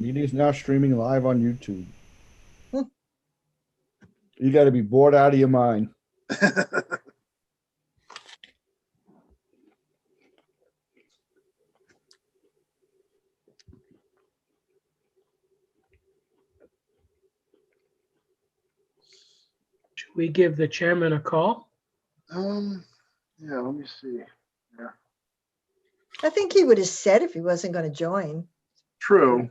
Meeting's now streaming live on YouTube. Hmm. You got to be bored out of your mind. Should we give the chairman a call? Yeah, let me see. Yeah. I think he would have said if he wasn't going to join. True.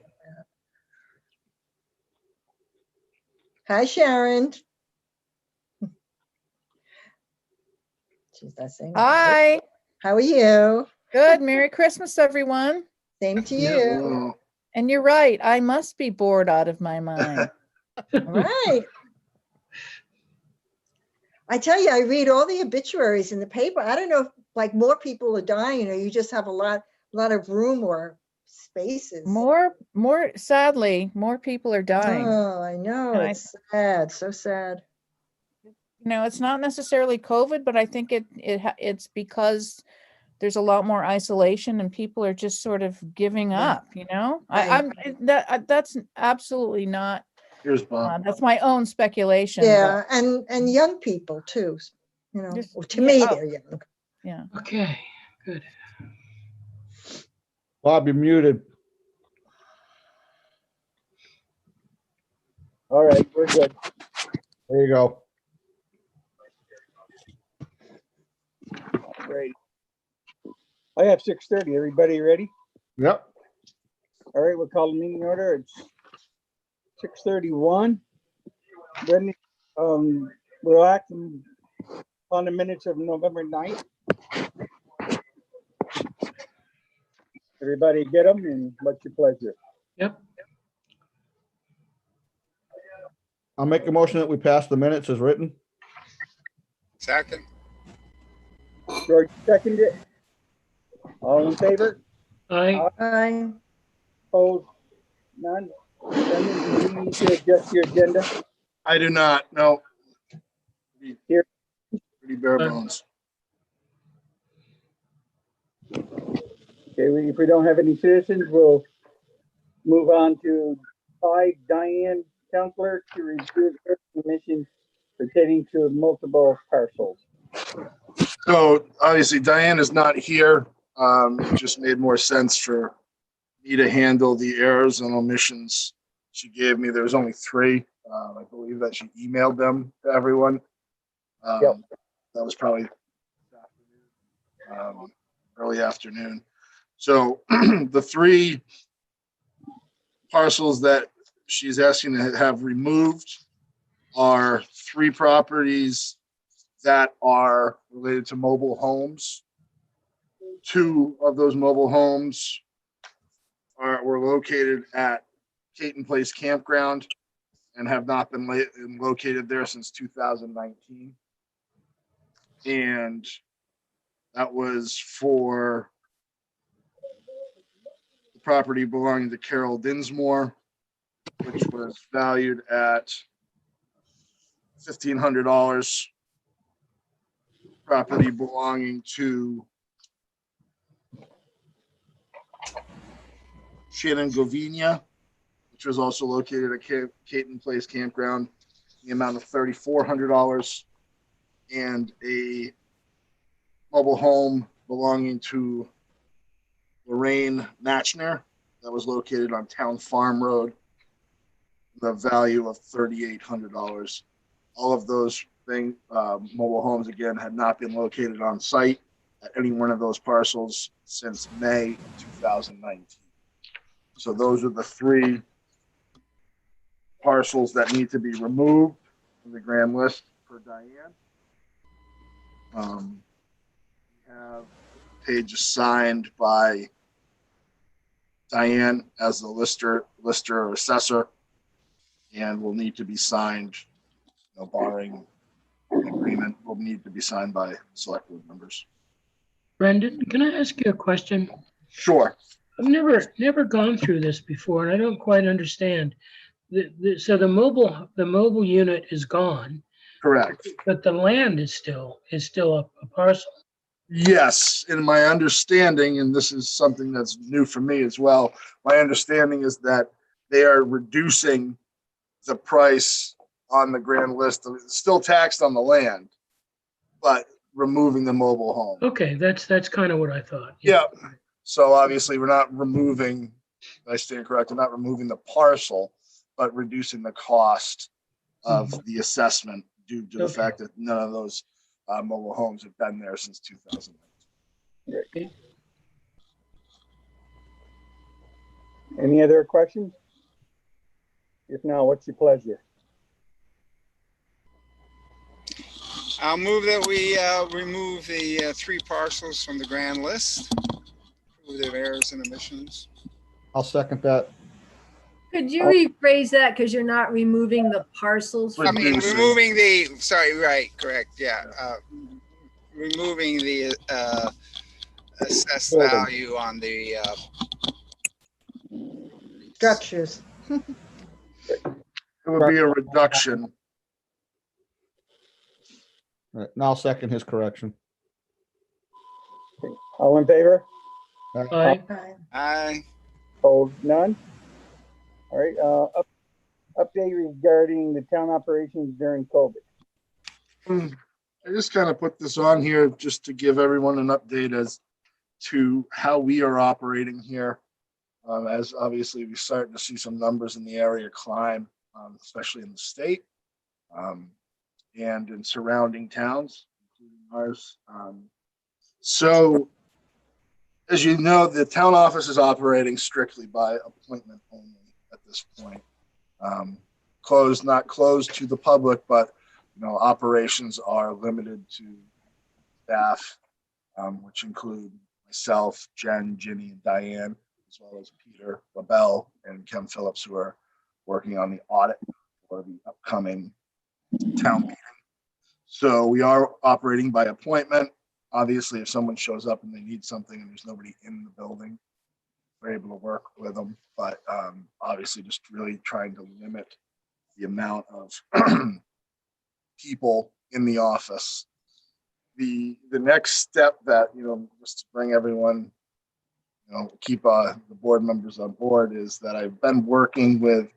Hi, Sharon. She's not saying. Hi, How are you? good. Merry Christmas, everyone. Same to Yeah. you. Oh, And you're right, I must be bored out of my mind. All right. I tell you, I read all the obituaries in the paper. I don't know if like more people are dying or you just have a lot of room or spaces. Sadly, more people are dying. Oh, I know. And It's sad. So sad. You know, it's not necessarily COVID, but I think it's because there's a lot more isolation and people are just sort of giving Yeah. up, you know? Right. That's absolutely not, here's Bob. that's my own speculation. Yeah. And young people too. You know, Just- well, to yeah, me, oh. they're young. Yeah. Okay, good. Bob, you're muted. All right, we're good. There you go. Great. I have 6:30. Everybody ready? Yep. All right, we'll call the meeting order. It's 6:31. Then we'll act on the minutes of November 9th. Everybody get them, and what's your pleasure? Yep. I'll make a motion that we pass the minutes as written. Second. George, second it. All in favor? Aye. Opposed? None? Brendan, do you need to adjust your agenda? I do not. No. Here. Pretty bare bones. Okay, if we don't have any citizens, we'll move on to 5, Diane Counselor to review the commission pertaining to multiple parcels. So obviously Diane is not here. It just made more sense for me to handle the errors and omissions she gave me. There was only 3. I believe that she emailed them to everyone. Yep. That was probably early afternoon. So the 3 parcels that she's asking to have removed are 3 properties that are related to mobile homes. 2 of those mobile homes were located at Caton Place Campground and have not been located there since 2019. And that was for the property belonging to Carol Dinsmore, which was valued at $1,500. Property belonging to Shannon Govinia, which was also located at Caton Place Campground, the amount of $3,400, and a mobile home belonging to Lorraine Matchner that was located on Town Farm Road, the value of $3,800. All of those mobile homes, again, had not been located on site at any one of those parcels since May 2019. So those are the 3 parcels that need to be removed from the grand list for Diane. We have pages signed by Diane as the lister or assessor, and will need to be signed, barring an agreement, will need to be signed by select board members. Brendan, can I ask you a question? Sure. I've never gone through this before, and I don't quite understand. So the mobile unit is gone, Correct. but the land is still a parcel. Yes, in my understanding, and this is something that's new for me as well, my understanding is that they are reducing the price on the grand list. It's still taxed on the land, but removing the mobile home. Okay, that's kind of what I thought. Yeah. So obviously we're not removing, I stand corrected, not removing the parcel, but reducing the cost of the assessment due to the Okay. fact that none of those mobile homes have been there since 2000. Any other questions? If not, what's your pleasure? I'll move that we remove the 3 parcels from the grand list. Prove their errors and omissions. I'll second that. Could you rephrase that? Because you're not removing the parcels. I mean, Reducing. removing the, sorry, right, correct, yeah. Removing the assessed Building. value on the Structures. It would be a reduction. Right, now I'll second his correction. All in favor? Aye. I Opposed? None? All right, update regarding the town operations during COVID. I just kind of put this on here just to give everyone an update as to how we are operating here. As obviously we're starting to see some numbers in the area climb, especially in the state and in surrounding towns, including ours. So as you know, the town office is operating strictly by appointment only at this point. Closed, not closed to the public, but operations are limited to staff, which include myself, Jen, Ginny, and Diane, as well as Peter LaBelle and Kim Phillips, who are working on the audit for the upcoming town meeting. So we are operating by appointment. Obviously, if someone shows up and they need something and there's nobody in the building, we're able to work with them. But obviously, just really trying to limit the amount of people in the office. The next step that, just to bring everyone, keep the board members on board, is that I've been working with,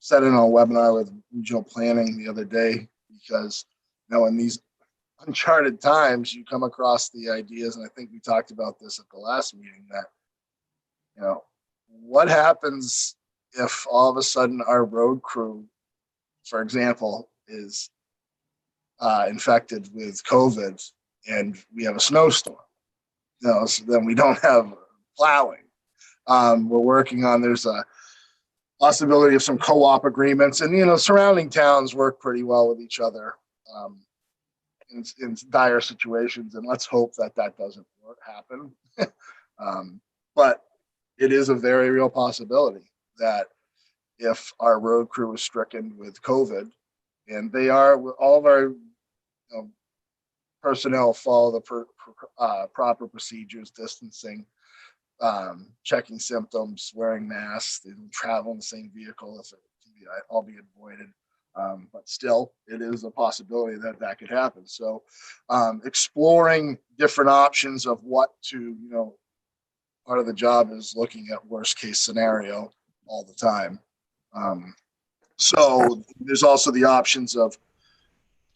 set in a webinar with regional planning the other day, because, in these uncharted times, you come across the ideas, and I think we talked about this at the last meeting, that, what happens if all of a sudden our road crew, for example, is infected with COVID and we have a snowstorm? So then we don't have plowing. We're working on, there's a possibility of some co-op agreements, and surrounding towns work pretty well with each other in dire situations, and let's hope that doesn't happen. But it is a very real possibility that if our road crew is stricken with COVID, and they are, all of our personnel follow the proper procedures, distancing, checking symptoms, wearing masks, and travel in the same vehicle if it can be, all be avoided. But still, it is a possibility that could happen. So exploring different options of what to, part of the job is looking at worst case scenario all the time. So there's also the options of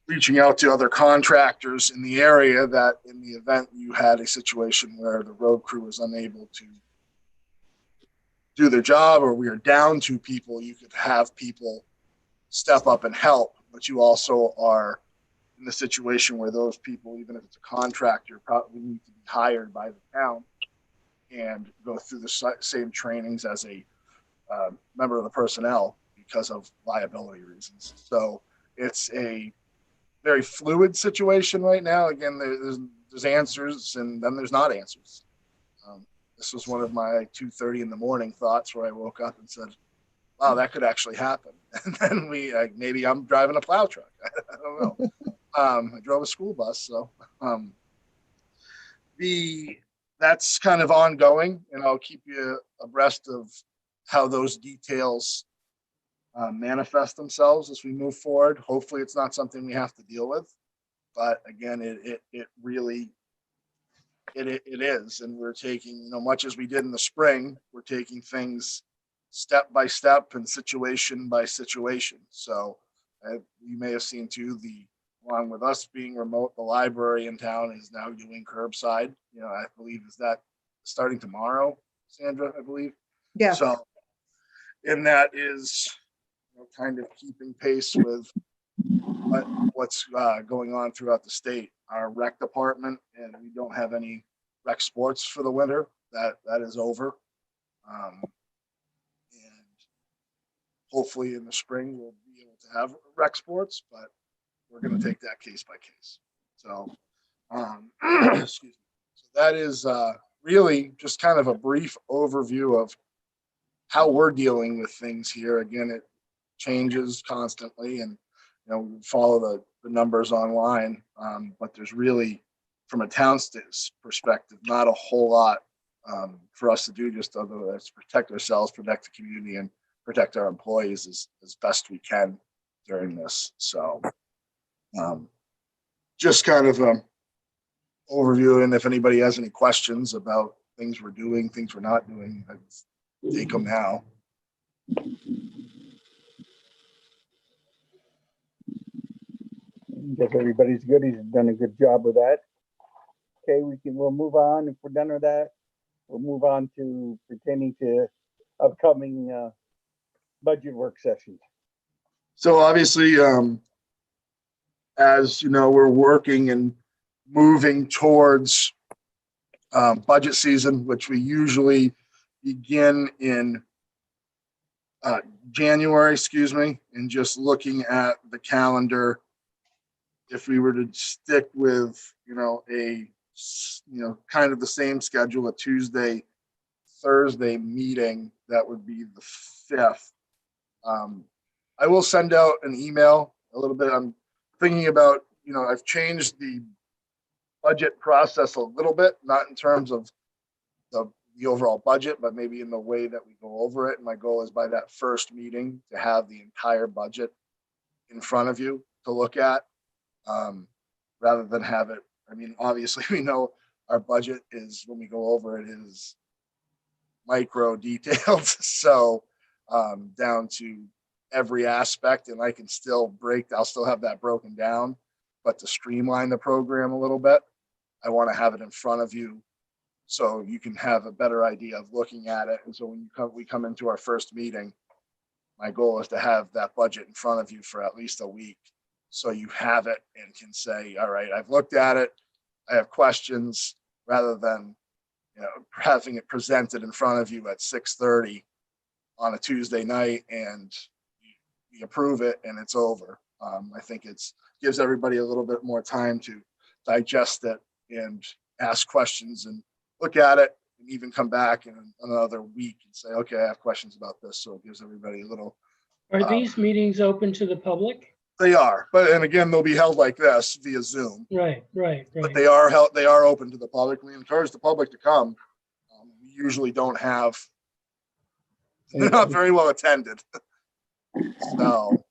reaching out to other contractors in the area, that in the event you had a situation where the road crew was unable to do their job, or we are down to people, you could have people step up and help, but you also are in the situation where those people, even if it's a contractor, probably need to be hired by the town and go through the same trainings as a member of the personnel because of liability reasons. So it's a very fluid situation right now. Again, there's answers, and then there's not answers. This was one of my 2:30 in the morning thoughts, where I woke up and said, wow, that could actually happen. And then maybe I'm driving a plow truck. I don't know. I drove a school bus. So that's kind of ongoing, and I'll keep you abreast of how those details manifest themselves as we move forward. Hopefully it's not something we have to deal with, but again, it really is. And we're taking, much as we did in the spring, we're taking things step by step and situation by situation. So you may have seen too, along with us being remote, the library in town is now doing curbside. I believe, is that starting tomorrow, Sandra, I believe? Yeah. So, and that is kind of keeping pace with what's going on throughout the state. Our rec department, and we don't have any rec sports for the winter. That is over. And hopefully in the spring we'll be able to have rec sports, but we're going to take that case by case. So, excuse me. So that is really just kind of a brief overview of how we're dealing with things here. Again, it changes constantly, and we follow the numbers online, but there's really, from a town perspective, not a whole lot for us to do, just other than protect ourselves, protect the community, and protect our employees as best we can during this. So just kind of an overview, and if anybody has any questions about things we're doing, things we're not doing, I'd take them now. Guess everybody's good. He's done a good job with that. Okay, we'll move on. If we're done with that, we'll move on to pertaining to upcoming budget work sessions. So obviously, as you know, we're working and moving towards budget season, which we usually begin in January, and just looking at the calendar, if we were to stick with, kind of the same schedule, a Tuesday, Thursday meeting, that would be the 5th. I will send out an email a little bit. I'm thinking about, I've changed the budget process a little bit, not in terms of the overall budget, but maybe in the way that we go over it. And my goal is by that first meeting to have the entire budget in front of you to look at, rather than have it. I mean, obviously we know our budget is, when we go over it, is micro detailed. So down to every aspect, and I'll still have that broken down, but to streamline the program a little bit, I want to have it in front of you so you can have a better idea of looking at it. And so when we come into our first meeting, my goal is to have that budget in front of you for at least a week, so you have it and can say, all right, I've looked at it, I have questions, rather than having it presented in front of you at 6:30 on a Tuesday night and you approve it and it's over. I think gives everybody a little bit more time to digest it and ask questions and look at it, and even come back in another week and say, okay, I have questions about this. So it gives everybody a little. Are these meetings open to the public? They are, and again, they'll be held like this via Zoom. Right. But they are open to the public. We encourage the public to come. We usually don't have. They're not very well attended. So,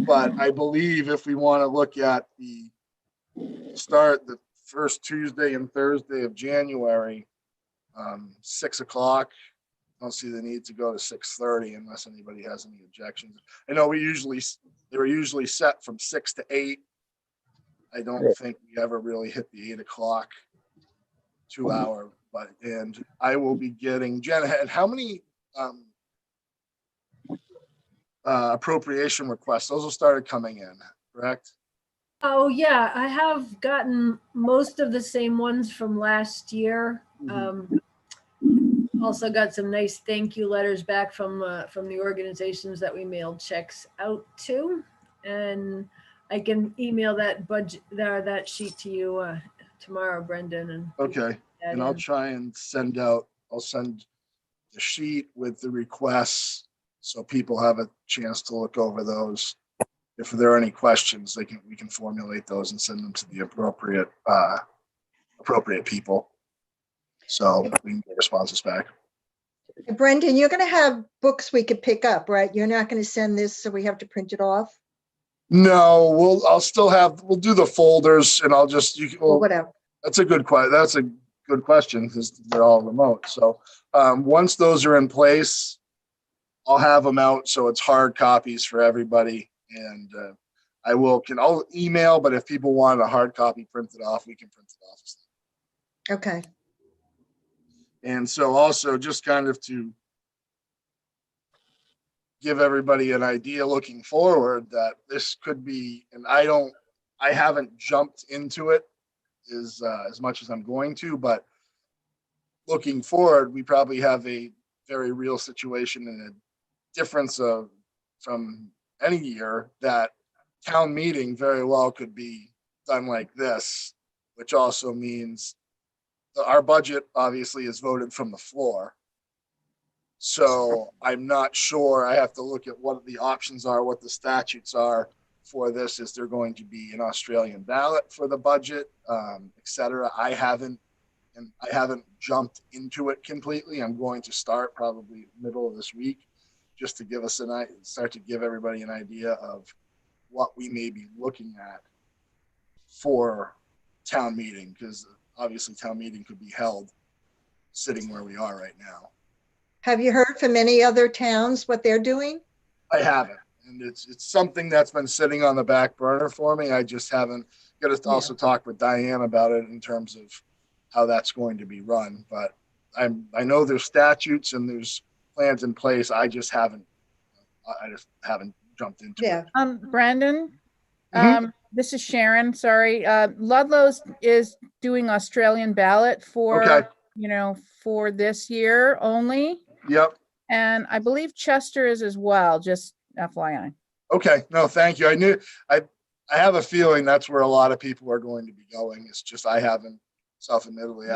but I believe if we want to look at the first Tuesday and Thursday of January, 6 o'clock. I don't see the need to go to 6:30 unless anybody has any objections. I know they were usually set from 6 to 8. I don't think we ever really hit the 8 o'clock 2 hour, and I will be getting Jen. How many appropriation requests? Those have started coming in, correct? Oh, yeah, I have gotten most of the same ones from last year. Also got some nice thank you letters back from the organizations that we mailed checks out to. And I can email that budget, that sheet to you tomorrow, Brendan. And okay, and I'll try and I'll send the sheet with the requests so people have a chance to look over those. If there are any questions, we can formulate those and send them to the appropriate people, so we can get responses back. Brendan, you're going to have books we could pick up, right? You're not going to send this, so we have to print it off? No, we'll do the folders, and I'll just, Or whatever. That's a good question because they're all remote. So once those are in place, I'll have them out so it's hard copies for everybody, and I'll email, but if people want a hard copy printed off, we can print it off. Okay. And so also just kind of to give everybody an idea looking forward that this could be, and I haven't jumped into it as much as I'm going to, but looking forward, we probably have a very real situation and a difference from any year that town meeting very well could be done like this, which also means our budget obviously is voted from the floor. So I'm not sure. I have to look at what the options are, what the statutes are for this. Is there going to be an Australian ballot for the budget, et cetera? I haven't jumped into it completely. I'm going to start probably middle of this week, just to give us start to give everybody an idea of what we may be looking at for town meeting, because obviously town meeting could be held sitting where we are right now. Have you heard from any other towns what they're doing? I haven't, and it's something that's been sitting on the back burner for me. I just haven't got to also talk with Diane about it in terms of how that's going to be run. But I know there's statutes and there's plans in place. I just haven't jumped into it. Brandon, Mhm. this is Sharon. Sorry. Ludlow's is doing Australian ballot for, Okay. for this year only. Yep. And I believe Chester is as well, just FYI. Okay. No, thank you. I have a feeling that's where a lot of people are going to be going. It's just I haven't self-admittedly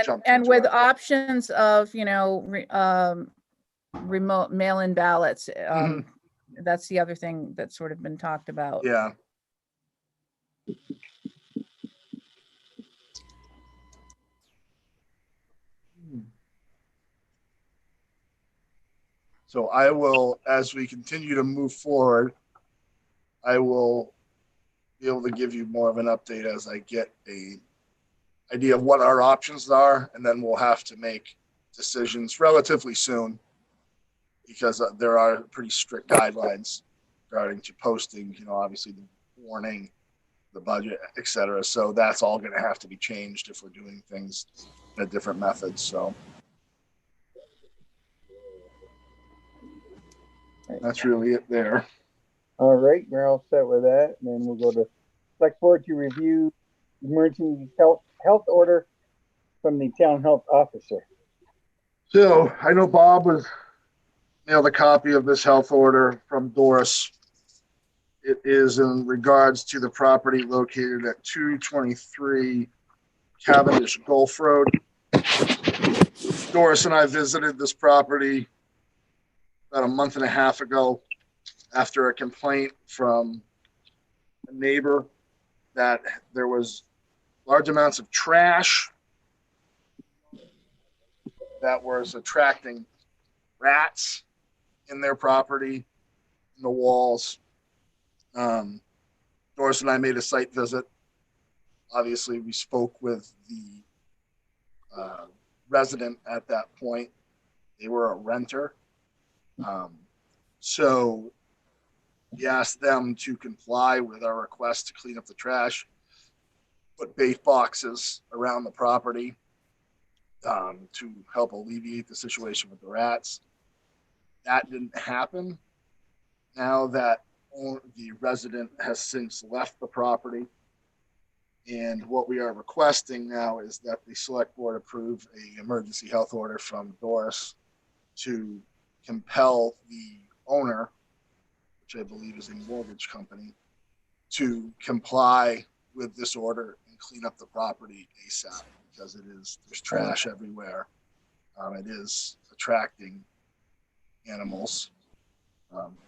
jumped And into with it. options of, remote mail-in ballots. Mhm. That's the other thing that's sort of been talked about. Yeah. So I will, as we continue to move forward, I will be able to give you more of an update as I get a idea of what our options are, and then we'll have to make decisions relatively soon, because there are pretty strict guidelines regarding to posting, obviously the warning, the budget, et cetera. So that's all going to have to be changed if we're doing things in a different method. So that's really it there. All right, we're all set with that. And then we'll go to select board to review emergency health order from the town health officer. So I know Bob was mailed a copy of this health order from Doris. It is in regards to the property located at 223 Cavendish Gulf Road. Doris and I visited this property about a month and a half ago after a complaint from a neighbor that there was large amounts of trash that was attracting rats in their property, in the walls. Doris and I made a site visit. Obviously, we spoke with the resident at that point. They were a renter. So we asked them to comply with our request to clean up the trash, put bait boxes around the property to help alleviate the situation with the rats. That didn't happen. Now that the resident has since left the property, and what we are requesting now is that the select board approve an emergency health order from Doris to compel the owner, which I believe is a mortgage company, to comply with this order and clean up the property ASAP, because there's trash everywhere. It is attracting animals,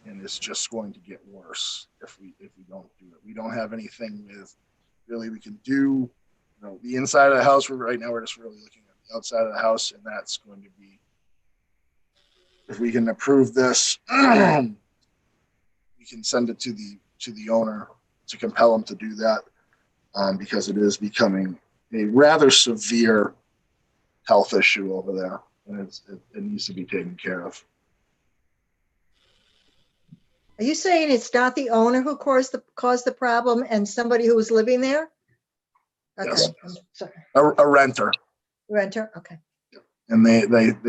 and it's just going to get worse if we don't do it. We don't have anything really we can do. The inside of the house. Right now we're just really looking at the outside of the house, and that's going to be, if we can approve this, we can send it to the owner to compel him to do that, because it is becoming a rather severe health issue over there, and it needs to be taken care of. Are you saying it's not the owner who caused the problem and somebody who was living there? Okay, Yes. I'm sorry. A renter, Renter, okay. and they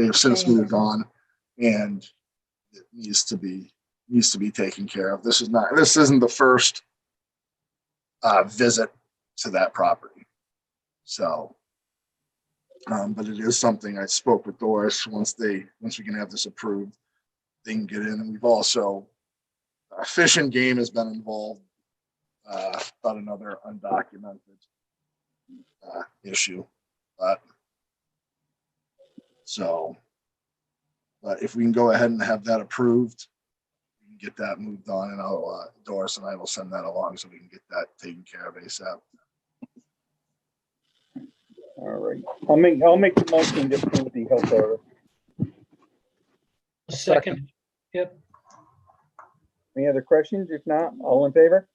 have since Shame. moved on, and it needs to be taken care of. This isn't the first visit to that property. So, but it is something I spoke with Doris, once we can have this approved, they can get in. And we've also, Fish and Game has been involved, about another undocumented issue. But if we can go ahead and have that approved, we can get that moved on, and Doris and I will send that along so we can get that taken care of ASAP. All right. I'll make the motion to approve the health order. Second. Yep. Any other questions? If not, all in favor?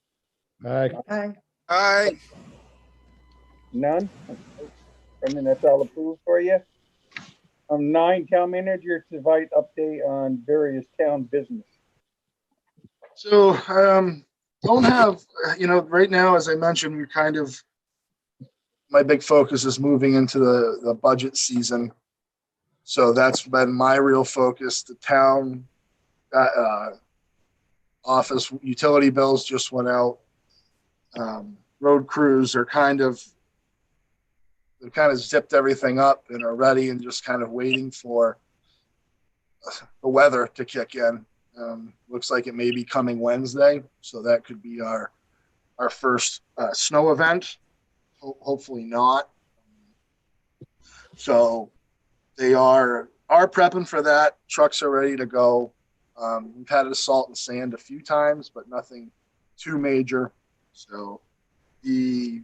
Aye. Aye. Aye. None? I mean, that's all approved for you. 9, town manager to provide update on various town business. So, don't have, right now, as I mentioned, my big focus is moving into the budget season. So that's been my real focus. The town office utility bills just went out. Road crews are they've kind of zipped everything up and are ready and just kind of waiting for the weather to kick in. Looks like it may be coming Wednesday, so that could be our first snow event. Hopefully not. So they are prepping for that. Trucks are ready to go. We've had to salt and sand a few times, but nothing too major. So it's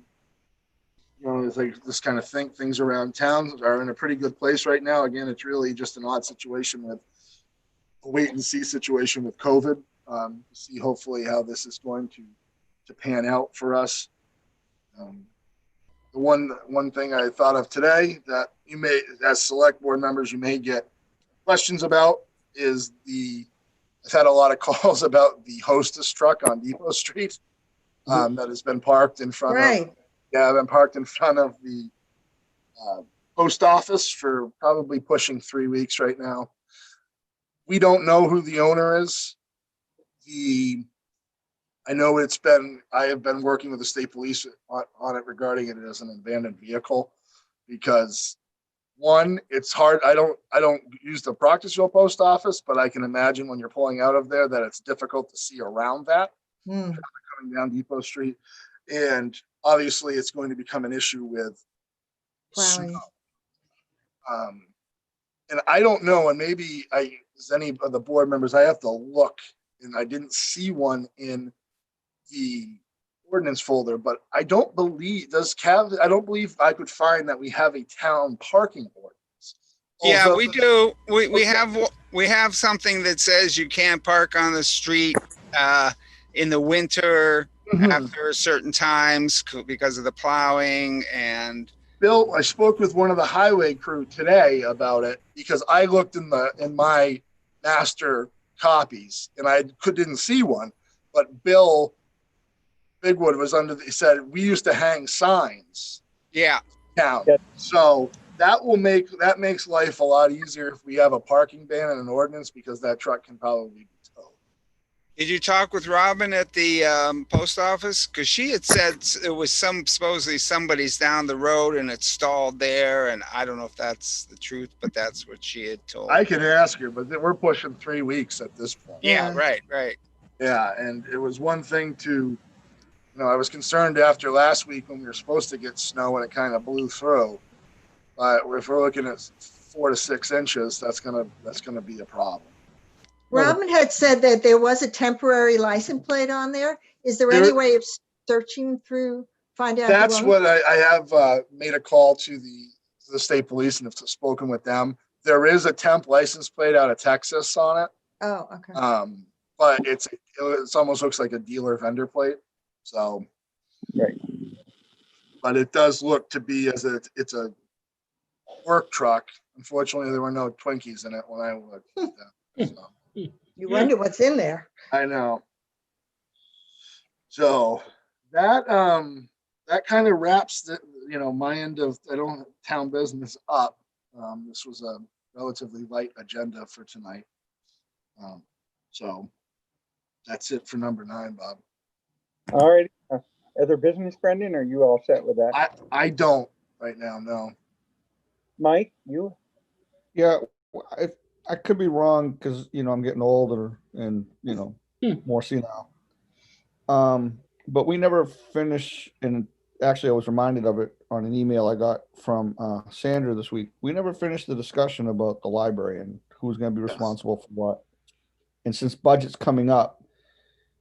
like this kind of things around town are in a pretty good place right now. Again, it's really just an odd situation with a wait and see situation with COVID. See hopefully how this is going to pan out for us. The one thing I thought of today that you may, as select board members, you may get questions about is I've had a lot of calls about the hostess truck on Depot Street that has been parked in front of. Yeah, I've been parked in front of the post office for probably pushing 3 weeks right now. We don't know who the owner is. I know I have been working with the state police on it regarding it as an abandoned vehicle, because one, it's hard. I don't use the Proctorsville post office, but I can imagine when you're pulling out of there that it's difficult to see around that coming down Depot Street. And obviously it's going to become an issue with Plowing. snow. And I don't know, and maybe as any of the board members, I have to look, and I didn't see one in the ordinance folder, but I don't believe I could find that we have a town parking ordinance. Yeah, Although- we do. We have something that says you can't park on the street in the winter after certain times because of the plowing. And Bill, I spoke with one of the highway crew today about it, because I looked in my master copies and I didn't see one, but Bill Bigwood was he said we used to hang signs. yeah, Down. Yep. So that makes life a lot easier if we have a parking ban and an ordinance, because that truck can probably be towed. did you talk with Robin at the post office? Because she had said it was supposedly somebody's down the road and it's stalled there, and I don't know if that's the truth, but that's what she had told. I could ask her, but we're pushing 3 weeks at this point. Yeah, Yeah. right. Yeah, and it was one thing to, I was concerned after last week when we were supposed to get snow and it kind of blew through. But if we're looking at 4 to 6 inches, that's gonna be a problem. Robin had said that there was a temporary license plate on there. Is there any way of searching through, find out? That's what I have made a call to the state police and have spoken with them. There is a temp license plate out of Texas on it. Oh, okay. But it almost looks like a dealer vendor plate. So, Right. But it does look to be it's a work truck. Unfortunately, there were no Twinkies in it when I looked at that. So. You wonder what's in there. I know. So that that kind of wraps the, my end of town business up. This was a relatively light agenda for tonight. So that's it for number 9, Bob. All right. Other business, Brendan, are you all set with that? I don't right now, no. Mike, you? Yeah, I could be wrong because, I'm getting older and, more senile. But we never finished, and actually I was reminded of it on an email I got from Sandra this week. We never finished the discussion about the library and who's going to be responsible for what. And since budget's coming up,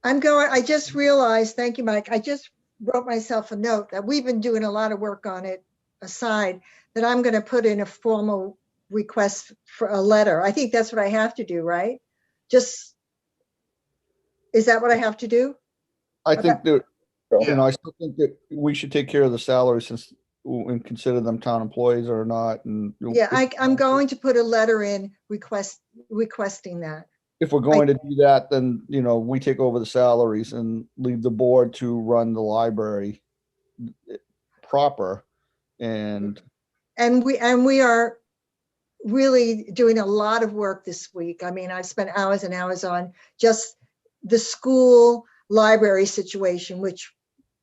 I just realized, thank you, Mike. I just wrote myself a note that we've been doing a lot of work on it aside, that I'm going to put in a formal request for a letter. I think that's what I have to do, right? Is that what I have to do? I think that, Yeah. I still think that we should take care of the salary and consider them town employees or not. And Yeah, I'm going to put a letter in requesting that. if we're going to do that, then, we take over the salaries and leave the board to run the library proper. And we are really doing a lot of work this week. I mean, I've spent hours and hours on just the school library situation, which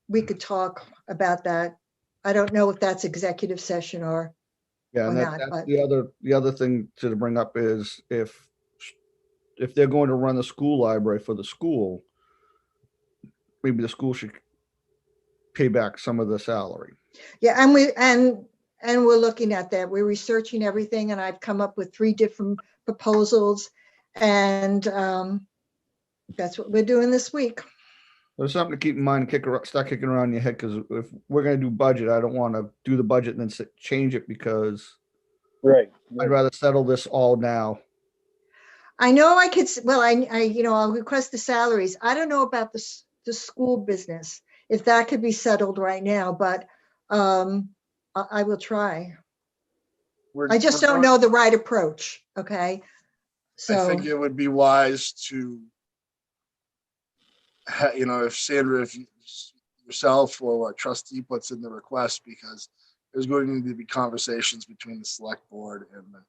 we could talk about that. I don't know if that's executive session or and not, that's but the other thing to bring up is if they're going to run the school library for the school, maybe the school should pay back some of the salary. yeah, and we're looking at that. We're researching everything, and I've come up with 3 different proposals, and that's what we're doing this week. There's something to keep in mind, start kicking around in your head, because if we're going to do budget, I don't want to do the budget and then change it, because Right. I'd rather settle this all now. I know I could, well, I'll request the salaries. I don't know about the school business, if that could be settled right now, but I will try. I just don't know the right approach. Okay. I So, think it would be wise to, if Sandra, if yourself or a trustee puts in the request, because there's going to be conversations between the select board and the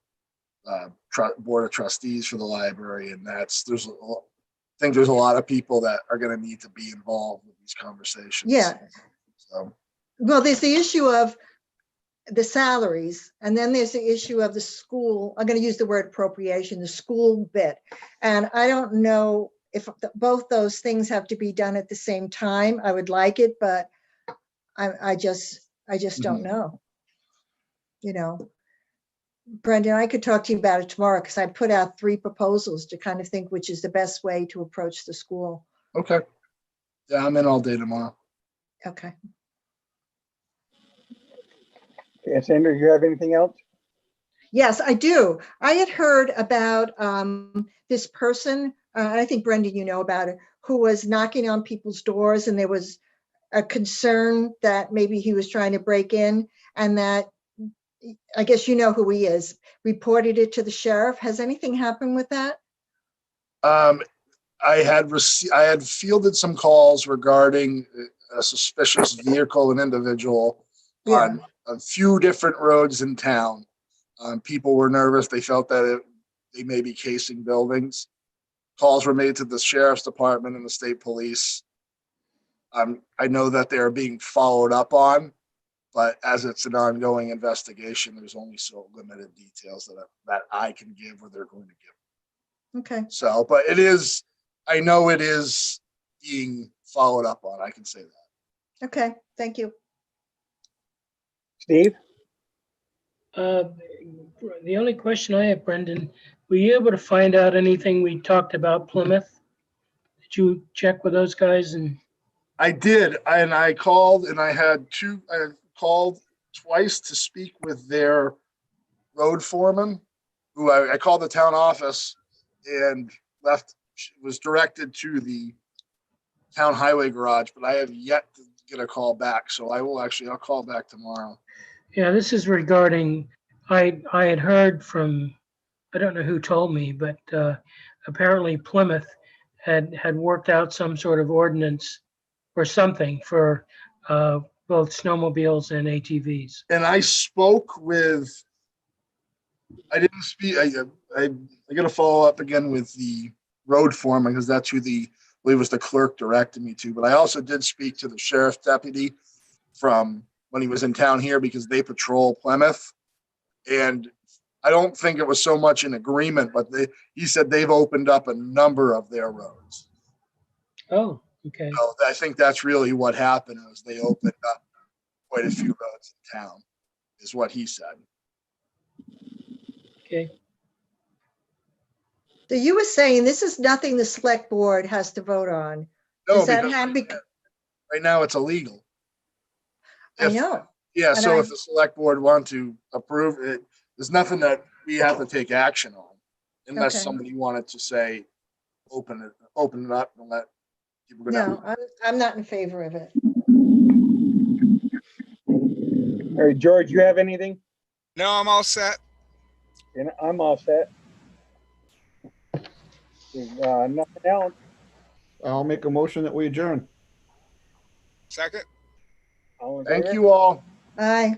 board of trustees for the library, and I think there's a lot of people that are going to need to be involved with these conversations. yeah. So, Well, there's the issue of the salaries, and then there's the issue of the school. I'm going to use the word appropriation, the school bit. And I don't know if both those things have to be done at the same time. I would like it, but I just don't know. Brendan, I could talk to you about it tomorrow, because I put out 3 proposals to kind of think which is the best way to approach the school. okay. Yeah, I'm in all day tomorrow. Okay. Okay, Sandra, you have anything else? Yes, I do. I had heard about this person, I think Brendan, you know about it, who was knocking on people's doors, and there was a concern that maybe he was trying to break in, and that, I guess you know who he is, reported it to the sheriff. Has anything happened with that? I had fielded some calls regarding a suspicious vehicle and individual on a few different roads in town. People were nervous. They felt that they may be casing buildings. Calls were made to the sheriff's department and the state police. I know that they are being followed up on, but as it's an ongoing investigation, there's only so limited details that I can give or they're going to give. Okay. So, but I know it is being followed up on. I can say that. Okay, thank you. Steve? The only question I have, Brendan, were you able to find out anything we talked about Plymouth? Did you check with those guys? And I did, and I called, and I called twice to speak with their road foreman, who I called the town office and was directed to the town highway garage, but I have yet to get a call back. So I'll call back tomorrow. yeah, this is regarding, I had heard from, I don't know who told me, but apparently Plymouth had worked out some sort of ordinance or something for both snowmobiles and ATVs. And I spoke with, I didn't speak, I got to follow up again with the road foreman because that's who I believe was the clerk directed me to. But I also did speak to the sheriff's deputy from when he was in town here because they patrol Plymouth. And I don't think it was so much an agreement, but he said they've opened up a number of their roads. Oh, okay. So I think that's really what happened is they opened up quite a few roads in town, is what he said. Okay. So you were saying this is nothing the select board has to vote on. No, Does that because have, right now it's illegal. I know. Yeah, And so I- if the select board want to approve it, there's nothing that we have to take action on unless Okay. somebody wanted to say, open it up and let people go down. No, I'm not in favor of it. All right, George, you have anything? No, I'm all set. And I'm all set. There's, nothing else. I'll make a motion that we adjourn. Second. All in Thank favor? you all. Aye.